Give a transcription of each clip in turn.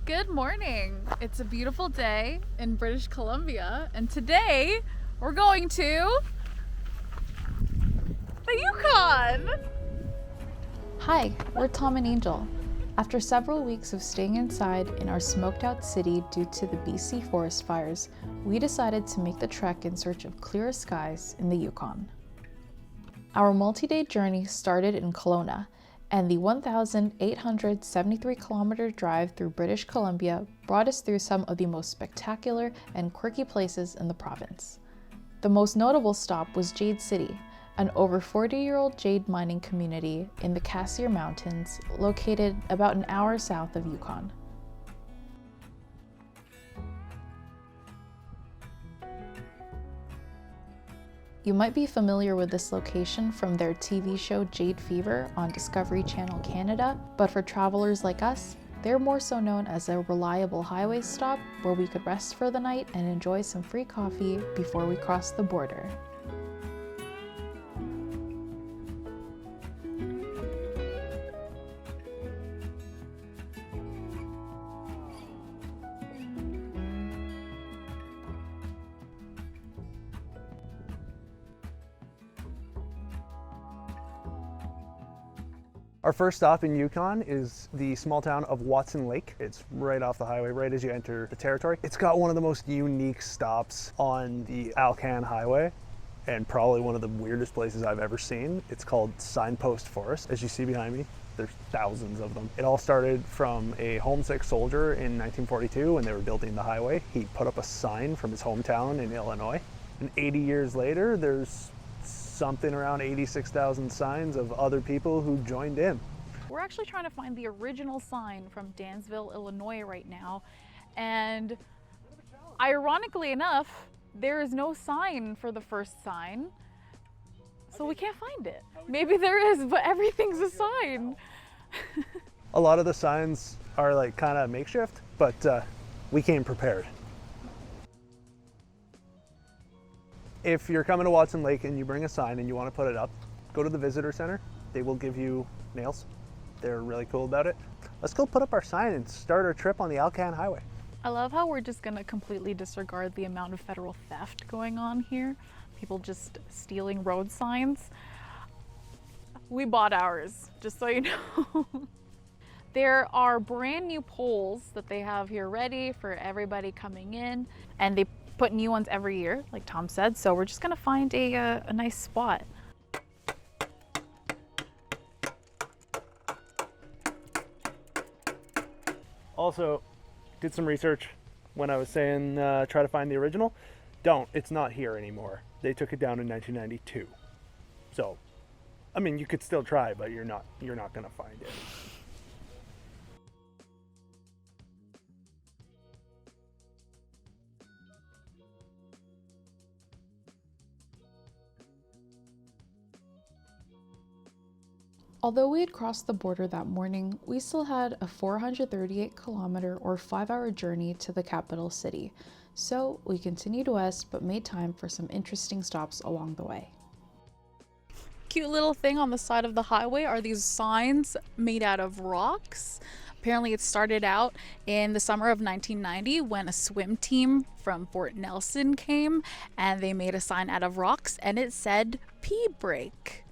Good morning. It's a beautiful day in British Columbia, and today we're going to the Yukon. Hi, we're Tom and Angel. After several weeks of staying inside in our smoked out city due to the BC forest fires, we decided to make the trek in search of clearer skies in the Yukon. Our multi-day journey started in Kelowna, and the 1,873 kilometer drive through British Columbia brought us through some of the most spectacular and quirky places in the province. The most notable stop was Jade City, an over 40-year-old jade mining community in the Cassiar Mountains, located about an hour south of Yukon. You might be familiar with this location from their TV show Jade Fever on Discovery Channel Canada, but for travelers like us, they're more so known as a reliable highway stop where we could rest for the night and enjoy some free coffee before we cross the border. Our first stop in Yukon is the small town of Watson Lake. It's right off the highway, right as you enter the territory. It's got one of the most unique stops on the Alcan Highway and probably one of the weirdest places I've ever seen. It's called Signpost Forest. As you see behind me, there's thousands of them. It all started from a homesick soldier in 1942 when they were building the highway. He put up a sign from his hometown in Illinois. And 80 years later, there's something around 86,000 signs of other people who joined in. We're actually trying to find the original sign from Dansville, Illinois right now, and ironically enough, there is no sign for the first sign, so we can't find it. Maybe there is, but everything's a sign. A lot of the signs are like kind of makeshift, but we came prepared. If you're coming to Watson Lake and you bring a sign and you want to put it up, go to the visitor center. They will give you nails. They're really cool about it. Let's go put up our sign and start our trip on the Alcan Highway. I love how we're just gonna completely disregard the amount of federal theft going on here. People just stealing road signs. We bought ours, just so you know. There are brand new poles that they have here ready for everybody coming in, and they put new ones every year, like Tom said, so we're just gonna find a nice spot. Also, did some research when I was saying try to find the original. It's not here anymore. They took it down in 1992. So, I mean, you could still try, but you're not gonna find it. Although we had crossed the border that morning, we still had a 438 kilometer or 5-hour journey to the capital city. So we continued west, but made time for some interesting stops along the way. Cute little thing on the side of the highway are these signs made out of rocks. Apparently it started out in the summer of 1990 when a swim team from Fort Nelson came and they made a sign out of rocks and it said pee break.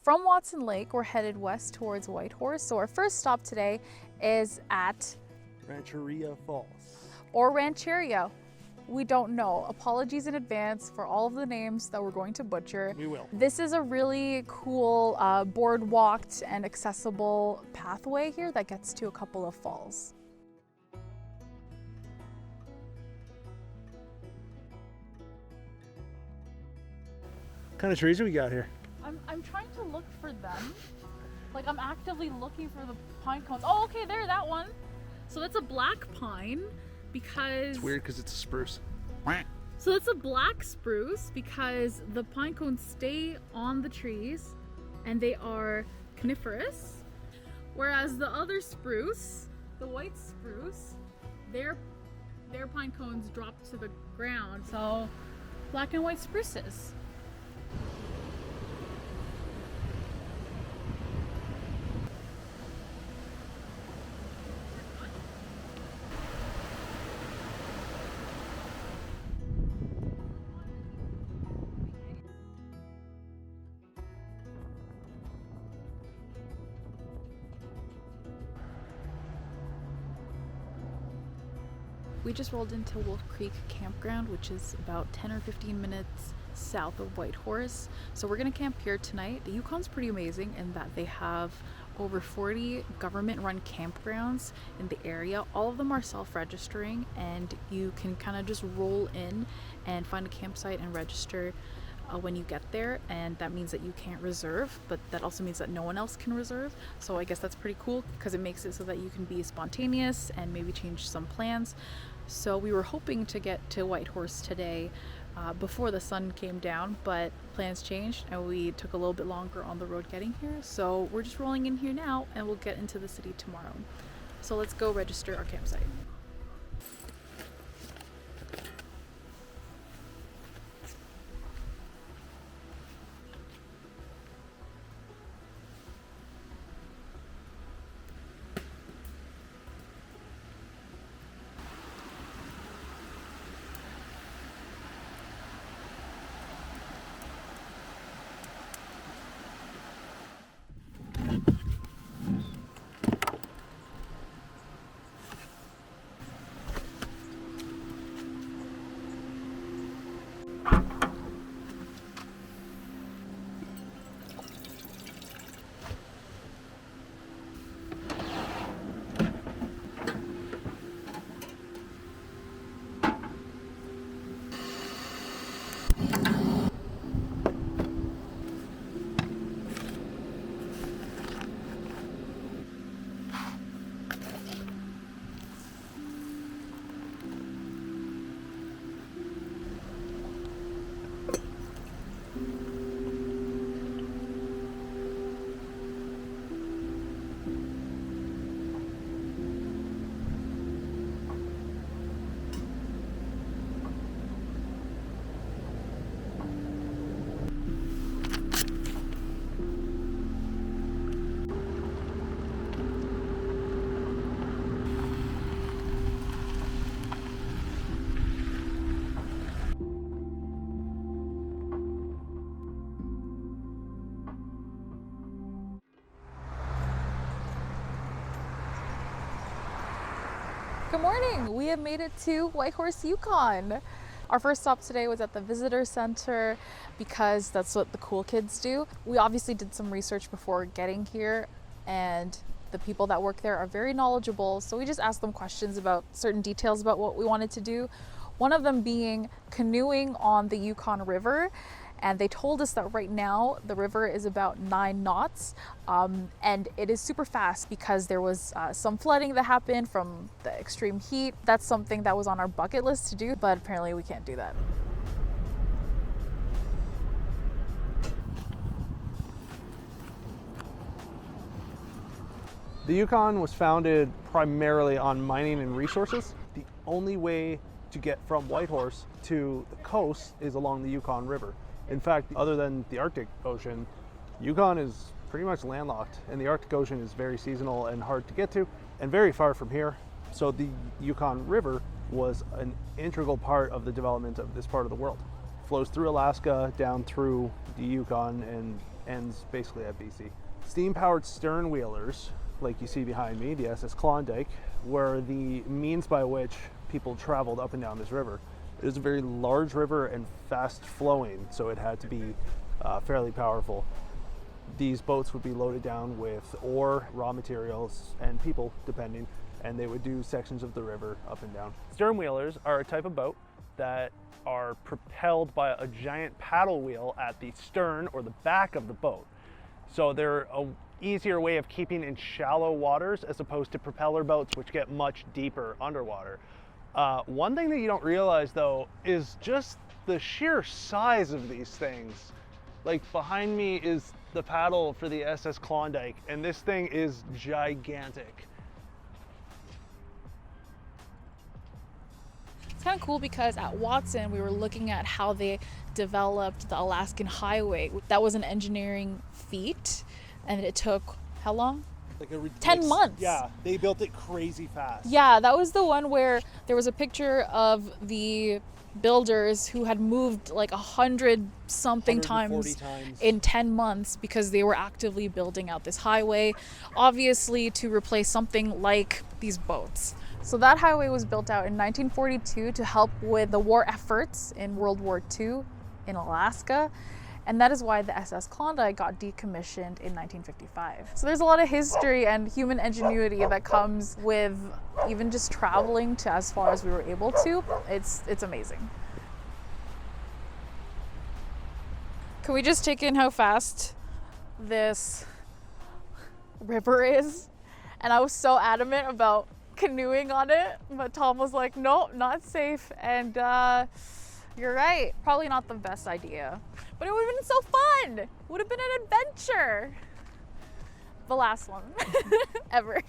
From Watson Lake, we're headed west towards Whitehorse. So our first stop today is at Rancheria Falls. Or Rancheria. We don't know. Apologies in advance for all of the names that we're going to butcher. We will. This is a really cool boardwalked and accessible pathway here that gets to a couple of falls. What kind of trees do we got here? I'm trying to look for them. Like I'm actively looking for the pine cones. Oh, okay, there, that one. So that's a black pine because... It's weird because it's a spruce. So that's a black spruce because the pine cones stay on the trees and they are coniferous. Whereas the other spruce, the white spruce, their pine cones drop to the ground. So black and white spruces. We just rolled into Wolf Creek Campground, which is about 10 or 15 minutes south of Whitehorse. So we're gonna camp here tonight. The Yukon's pretty amazing in that they have over 40 government-run campgrounds in the area. All of them are self-registering, and you can kind of just roll in and find a campsite and register when you get there, and that means that you can't reserve, but that also means that no one else can reserve. So I guess that's pretty cool because it makes it so that you can be spontaneous and maybe change some plans. So we were hoping to get to Whitehorse today before the sun came down, but plans changed and we took a little bit longer on the road getting here. So we're just rolling in here now and we'll get into the city tomorrow. So let's go register our campsite. Good morning! We have made it to Whitehorse, Yukon. Our first stop today was at the visitor center because that's what the cool kids do. We obviously did some research before getting here, and the people that work there are very knowledgeable, so we just asked them questions about certain details about what we wanted to do. One of them being canoeing on the Yukon River. And they told us that right now the river is about 9 knots, and it is super fast because there was some flooding that happened from the extreme heat. That's something that was on our bucket list to do, but apparently we can't do that. The Yukon was founded primarily on mining and resources. The only way to get from Whitehorse to the coast is along the Yukon River. In fact, other than the Arctic Ocean, Yukon is pretty much landlocked, and the Arctic Ocean is very seasonal and hard to get to and very far from here. So the Yukon River was an integral part of the development of this part of the world. It flows through Alaska, down through the Yukon, and ends basically at BC. Steam-powered stern wheelers, like you see behind me, the SS Klondike, were the means by which people traveled up and down this river. It was a very large river and fast flowing, so it had to be fairly powerful. These boats would be loaded down with ore, raw materials, and people, depending, and they would do sections of the river up and down. Stern wheelers are a type of boat that are propelled by a giant paddle wheel at the stern or the back of the boat. So they're an easier way of keeping in shallow waters as opposed to propeller boats, which get much deeper underwater. One thing that you don't realize though is just the sheer size of these things. Like behind me is the paddle for the SS Klondike, and this thing is gigantic. It's kind of cool because at Watson we were looking at how they developed the Alaskan Highway. That was an engineering feat, and it took how long? Like a 10 months. Yeah, they built it crazy fast. Yeah, that was the one where there was a picture of the builders who had moved like 100 something 140 times in 10 months because they were actively building out this highway, obviously to replace something like these boats. So that highway was built out in 1942 to help with the war efforts in World War II in Alaska. And that is why the SS Klondike got decommissioned in 1955. So there's a lot of history and human ingenuity that comes with even just traveling to as far as we were able to. It's amazing. Can we just take in how fast this river is? And I was so adamant about canoeing on it, but Tom was like, no, not safe. And you're right, probably not the best idea. But it would have been so fun. Would have been an adventure. The last one ever.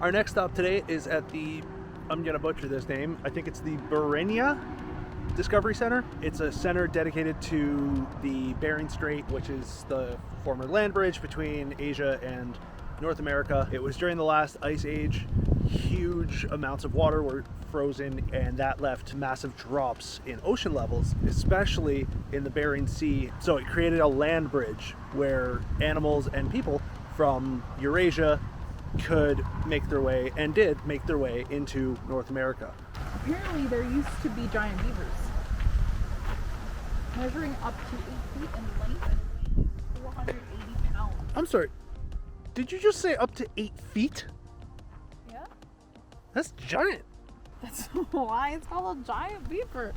Our next stop today is at the, I'm gonna butcher this name, I think it's the Beringia Discovery Center. It's a center dedicated to the Bering Strait, which is the former land bridge between Asia and North America. It was during the last ice age. Huge amounts of water were frozen, and that left massive drops in ocean levels, especially in the Bering Sea. So it created a land bridge where animals and people from Eurasia could make their way, and did make their way, into North America. Apparently there used to be giant beavers measuring up to 8 feet in length and weighing 480 pounds. I'm sorry, did you just say up to 8 feet? Yeah, That's giant. that's why it's called a giant beaver.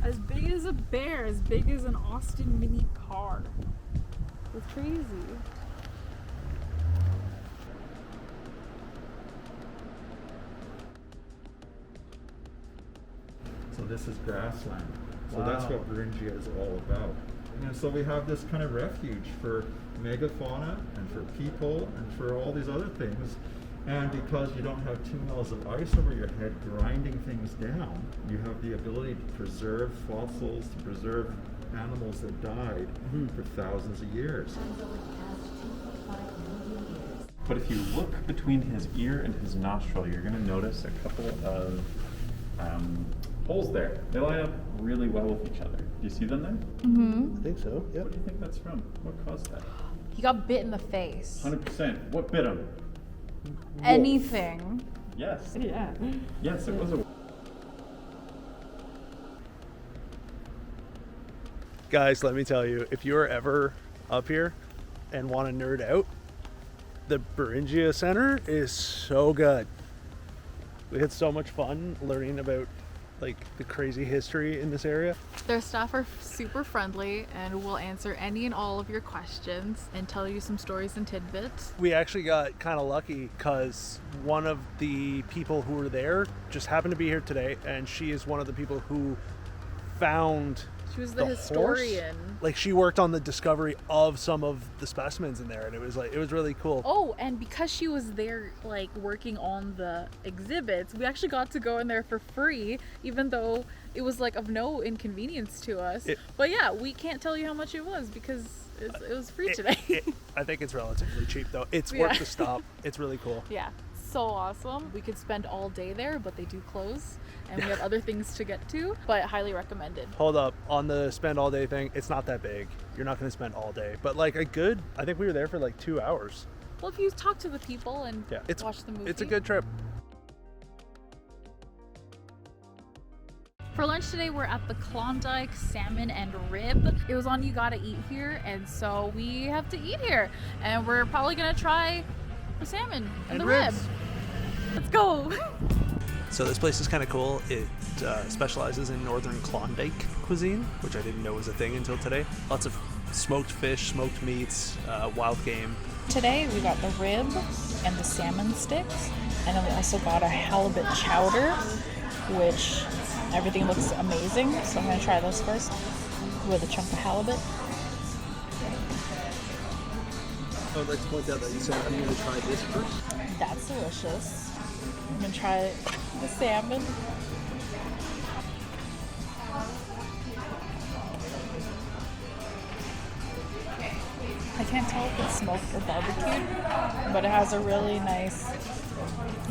As big as a bear, as big as an Austin mini car. It's crazy. So this is grassland. So Wow. that's what Beringia is all about. And so we have this kind of refuge for megafauna and for people and for all these other things. And because you don't have 2 miles of ice over your head grinding things down, you have the ability to preserve fossils, to preserve animals that died for thousands of years. But if you look between his ear and his nostril, you're going to notice a couple of holes there. They line up really well with each other. Do you see them there? I think so, What do you think that's from? What caused that? He got bit in the face. 100%. What bit him? Anything. Yes. Yeah. Yes, it was a... Guys, let me tell you, if you're ever up here and want to nerd out, the Beringia Center is so good. We had so much fun learning about like the crazy history in this area. Their staff are super friendly and will answer any and all of your questions and tell you some stories and tidbits. We actually got kind of lucky because one of the people who were there just happened to be here today, and she is one of the people who found She was the the horse. historian. Like, she worked on the discovery of some of the specimens in there, and it was really cool. Oh, and because she was there, like, working on the exhibits, we actually got to go in there for free, even though it was, like, of no inconvenience to us. But yeah, we can't tell you how much it was because it was free today. I think it's relatively cheap, though. It's worth the stop. It's really cool. Yeah, so awesome. We could spend all day there, but they do close, and we have other things to get to, but highly recommended. Hold up, on the spend all day thing, it's not that big. You're not going to spend all day, but like I think we were there for like 2 hours. Well, if you talk to the people and It's, watch the movie. It's a good trip. For lunch today, we're at the Klondike Salmon and Rib. It was on You Gotta Eat Here, and so we have to eat here. And we're probably gonna try the salmon and the rib. ribs. Let's go. So this place is kind of cool. It specializes in northern Klondike cuisine, which I didn't know was a thing until today. Lots of smoked fish, smoked meats, wild game. Today we got the rib and the salmon sticks, and then we also got a halibut chowder, which everything looks amazing. So I'm gonna try those first with a chunk of halibut. I would like to point out that you said I'm going to try this first. That's delicious. I'm gonna try the salmon. can't tell if it's smoked or barbecued, but it has a really nice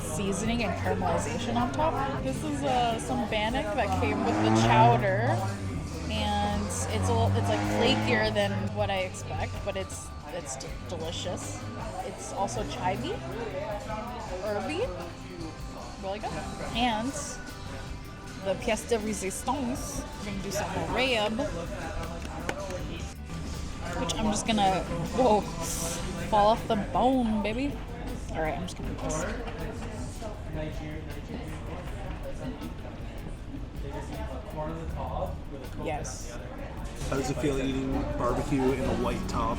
seasoning and caramelization on top. This is some bannock that came with the chowder, and it's like flakier than what I expect, but it's delicious. It's also chivy, herby, really good. And the pièce de résistance, we're gonna do some rib, which I'm just gonna, whoa, fall off the bone, baby. All right, I'm just gonna do this. Yes. How does it feel eating barbecue in a white top?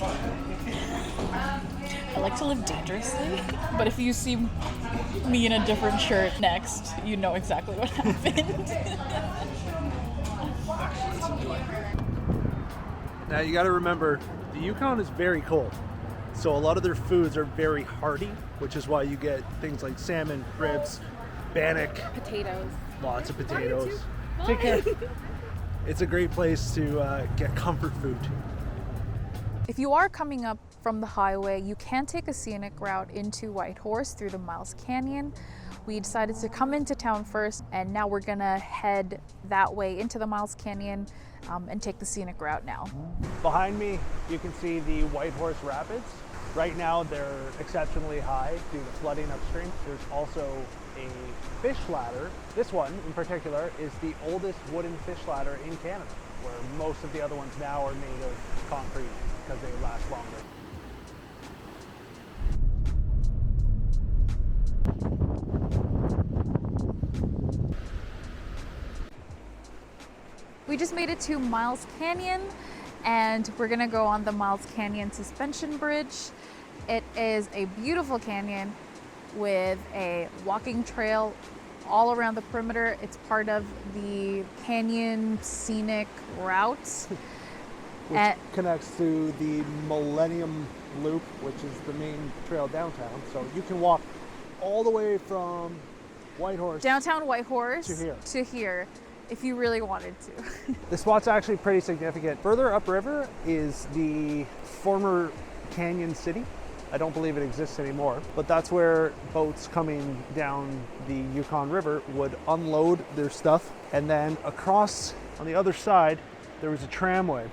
I like to live dangerously, but if you see me in a different shirt next, you know exactly what happened. Now you got to remember, the Yukon is very cold, so a lot of their foods are very hearty, which is why you get things like salmon, ribs, bannock, Potatoes. lots of potatoes. Take care. It's a great place to get comfort food. If you are coming up from the highway, you can take a scenic route into Whitehorse through the Miles Canyon. We decided to come into town first, and now we're gonna head that way into the Miles Canyon and take the scenic route now. Behind me, you can see the Whitehorse Rapids. Right now, they're exceptionally high due to flooding upstream. There's also a fish ladder. This one in particular is the oldest wooden fish ladder in Canada, where most of the other ones now are made of concrete because they last longer. We just made it to Miles Canyon, and we're gonna go on the Miles Canyon suspension bridge. It is a beautiful canyon with a walking trail all around the perimeter. It's part of the Canyon Scenic Route. Which connects to the Millennium Loop, which is the main trail downtown. So you can walk all the way from Whitehorse Downtown Whitehorse to here. If you really wanted to. The spot's actually pretty significant. Further upriver is the former Canyon City. I don't believe it exists anymore, but that's where boats coming down the Yukon River would unload their stuff. And then across on the other side, there was a tramway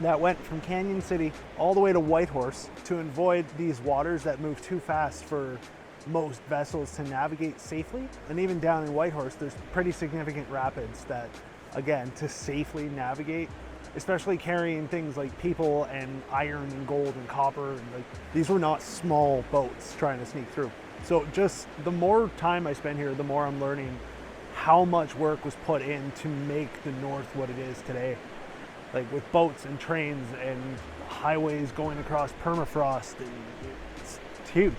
that went from Canyon City all the way to Whitehorse to avoid these waters that move too fast for most vessels to navigate safely. And even down in Whitehorse, there's pretty significant rapids that, again, to safely navigate, especially carrying things like people and iron and gold and copper, and like these were not small boats trying to sneak through. So just the more time I spend here, the more I'm learning how much work was put in to make the North what it is today. Like with boats and trains and highways going across permafrost, and it's huge.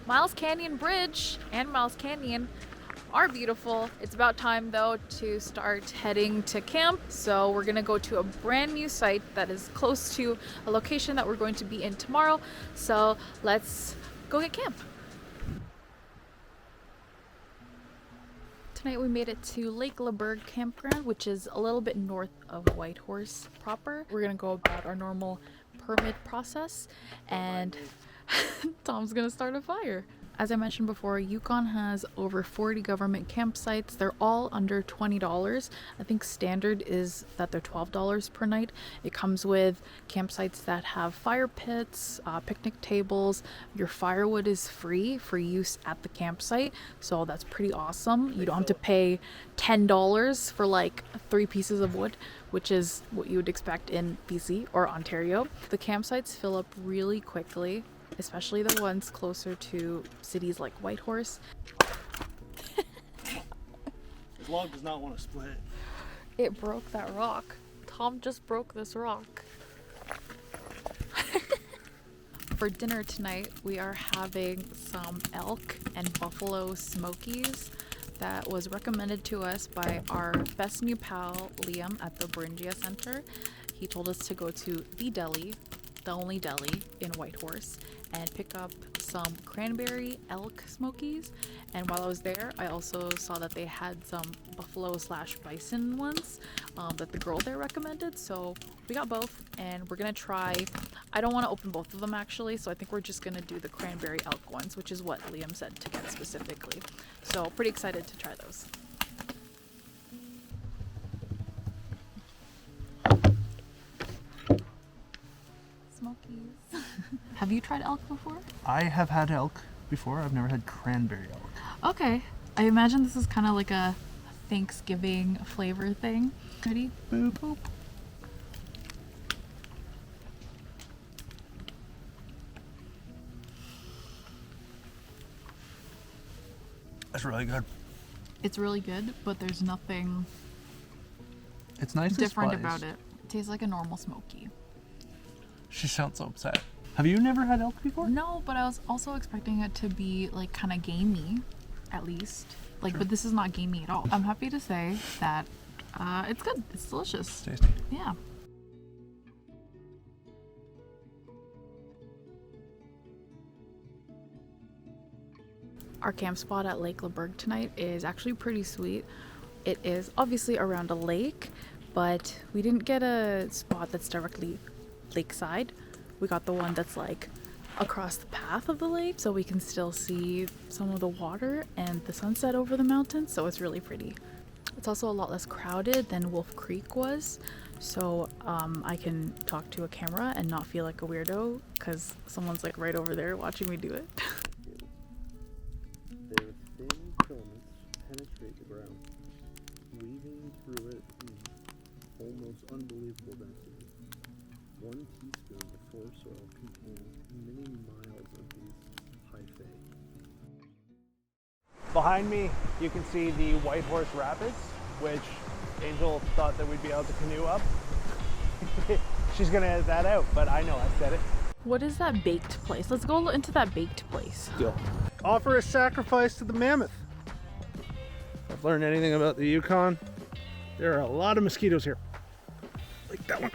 Miles Canyon Bridge and Miles Canyon are beautiful. It's about time though to start heading to camp. So we're gonna go to a brand new site that is close to a location that we're going to be in tomorrow. So let's go get camp. Tonight we made it to Lake Laberg campground, which is a little bit north of Whitehorse proper. We're gonna go about our normal permit process, and Tom's gonna start a fire. As I mentioned before, Yukon has over 40 government campsites. They're all under $20. I think standard is that they're $12 per night. It comes with campsites that have fire pits, picnic tables. Your firewood is free for use at the campsite, so that's pretty awesome. You don't have to pay $10 for like 3 pieces of wood, which is what you would expect in BC or Ontario. The campsites fill up really quickly, especially the ones closer to cities like Whitehorse. This log does not want to split. It broke that rock. Tom just broke this rock. For dinner tonight, we are having some elk and buffalo smokies that was recommended to us by our best new pal, Liam, at the Beringia Center. He told us to go to the deli, the only deli in Whitehorse, and pick up some cranberry elk smokies, and while I was there I also saw that they had some buffalo/bison ones that the girl there recommended, so we got both and we're gonna try. I don't want to open both of them actually, so I think we're just gonna do the cranberry elk ones, which is what Liam said to get specifically, so pretty excited to try those. Smokies. Have you tried elk before? I have had elk before. I've never had cranberry elk. Okay. I imagine this is kind of like a Thanksgiving flavor thing. Ready? Boop, boop. That's really good. It's really good, but there's nothing It's nice different about it. It tastes like a normal smoky. She sounds so upset. Have you never had elk before? No, but I was also expecting it to be like kind of gamey, at least. Like, Sure. but this is not gamey at all. I'm happy to say that it's good. It's delicious. Tasty. Yeah. Our camp spot at Lake Laberg tonight is actually pretty sweet. It is obviously around a lake, but we didn't get a spot that's directly lakeside. We got the one that's like across the path of the lake, so we can still see some of the water and the sunset over the mountains, so it's really pretty. It's also a lot less crowded than Wolf Creek was, so I can talk to a camera and not feel like a weirdo because someone's like right over there watching me do it. Their thin filaments penetrate the ground, weaving through it in almost unbelievable density. 1 teaspoon of forest soil contains many miles of these hyphae. Behind me, you can see the Whitehorse Rapids, which Angel thought that we'd be able to canoe up. She's gonna edit that out, but I know I said it. What is that baked place? Let's go into that baked place. Go. Offer a sacrifice to the mammoth. If I've learned anything about the Yukon, there are a lot of mosquitoes here. Like that one.